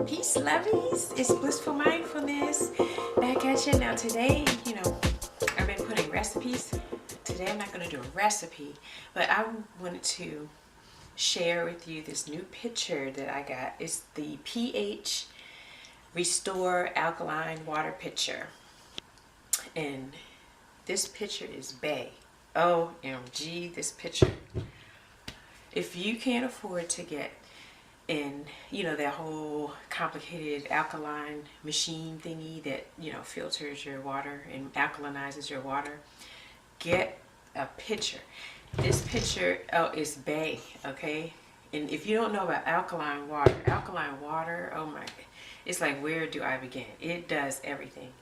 Peace, lovies. It's Blissful Mindfulness back at you. Now today, I've been putting recipes. Today I'm not going to do a recipe, but I wanted to share with you this new picture that I got. It's the pH Restore Alkaline Water Pitcher. And this picture is bae. OMG, this picture. If you can't afford to get in, that whole complicated alkaline machine thingy that, filters your water and alkalinizes your water, get a pitcher. This pitcher is bae, okay? And if you don't know about alkaline water, oh my, it's like, where do I begin? It does everything.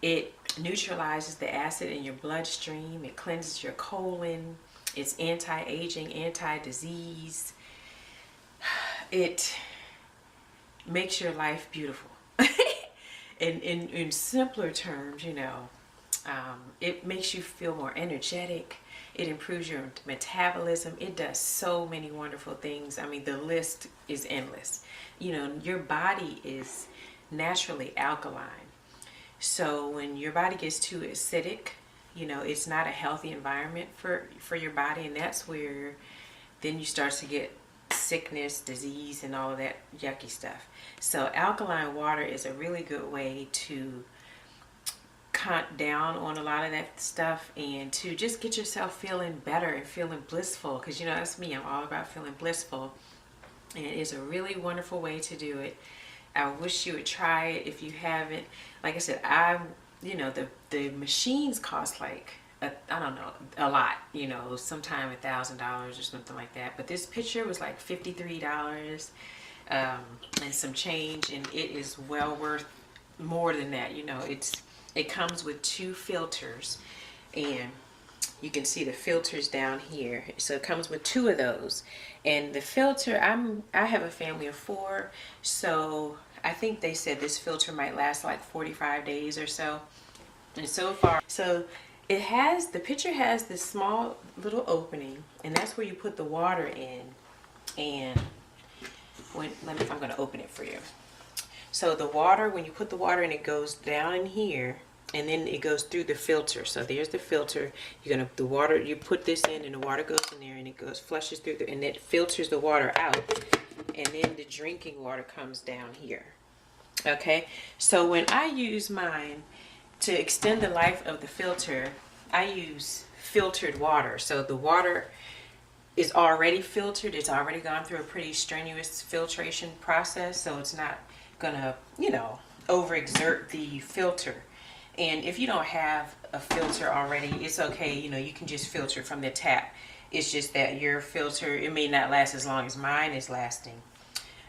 It neutralizes the acid in your bloodstream. It cleanses your colon. It's anti-aging, anti-disease. It makes your life beautiful. in simpler terms, it makes you feel more energetic. It improves your metabolism. It does so many wonderful things. I mean, the list is endless. Your body is naturally alkaline. So when your body gets too acidic, it's not a healthy environment for your body, and that's where then you start to get sickness, disease, and all of that yucky stuff. So alkaline water is a really good way to cut down on a lot of that stuff and to just get yourself feeling better and feeling blissful, because that's me. I'm all about feeling blissful, and it is a really wonderful way to do it. I wish you would try it if you haven't. Like I said, the machines cost like I don't know, a lot, sometime $1,000 or something like that. But this picture was like $53 and some change, and it is well worth more than that. It comes with 2 filters, and you can see the filters down here. So it comes with 2 of those, and the filter, I have a family of 4, so I think they said this filter might last like 45 days or so. And so far, the pitcher has this small little opening, and that's where you put the water in. And I'm going to open it for you. So the water, when you put the water in, it goes down in here, and then it goes through the filter. So there's the filter. You put this in, and the water goes in there, and it flushes through and it filters the water out, and then the drinking water comes down here. Okay, so when I use mine to extend the life of the filter, I use filtered water. So the water is already filtered. It's already gone through a pretty strenuous filtration process, so it's not gonna, overexert the filter. And if you don't have a filter already, it's okay. You can just filter from the tap. It's just that your filter, it may not last as long as mine is lasting.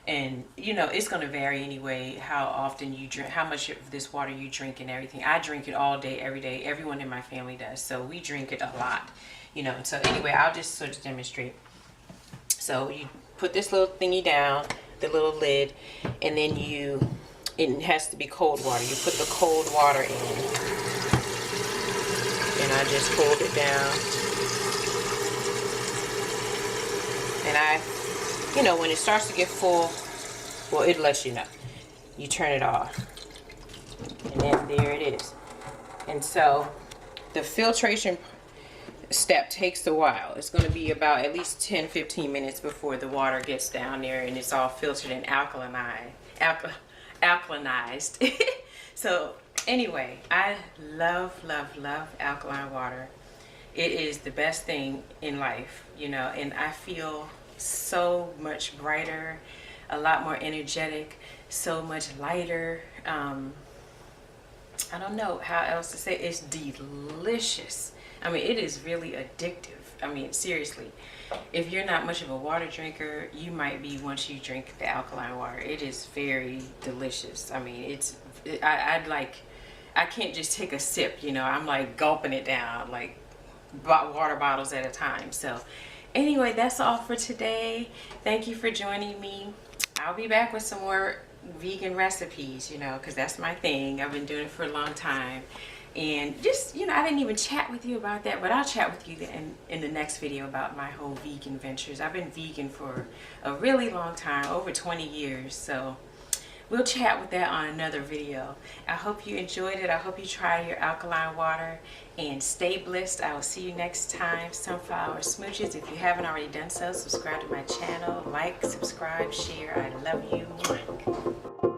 And it's going to vary anyway, how often you drink, how much of this water you drink and everything. I drink it all day, every day. Everyone in my family does. So we drink it a lot, So anyway, I'll just sort of demonstrate. So you put this little thingy down, the little lid, and then it has to be cold water. You put the cold water in, and I just hold it down. And when it starts to get full, well, it lets you know. You turn it off, and then there it is. And so the filtration step takes a while. It's going to be about at least 10-15 minutes before the water gets down there and it's all filtered and alkalinized. So anyway, I love alkaline water. It is the best thing in life, and I feel so much brighter, a lot more energetic, so much lighter. I don't know how else to say it. It's delicious. I mean, it is really addictive. I mean, seriously, if you're not much of a water drinker, you might be once you drink the alkaline water. It is very delicious. I mean, I can't just take a sip, I'm like gulping it down, like water bottles at a time. So anyway, that's all for today. Thank you for joining me. I'll be back with some more vegan recipes, because that's my thing. I've been doing it for a long time. And just, I didn't even chat with you about that, but I'll chat with you in the next video about my whole vegan ventures. I've been vegan for a really long time, over 20 years. So we'll chat with that on another video. I hope you enjoyed it. I hope you try your alkaline water and stay blessed. I will see you next time. Sunflower Smooches. If you haven't already done so, subscribe to my channel, like, subscribe, share. I love you.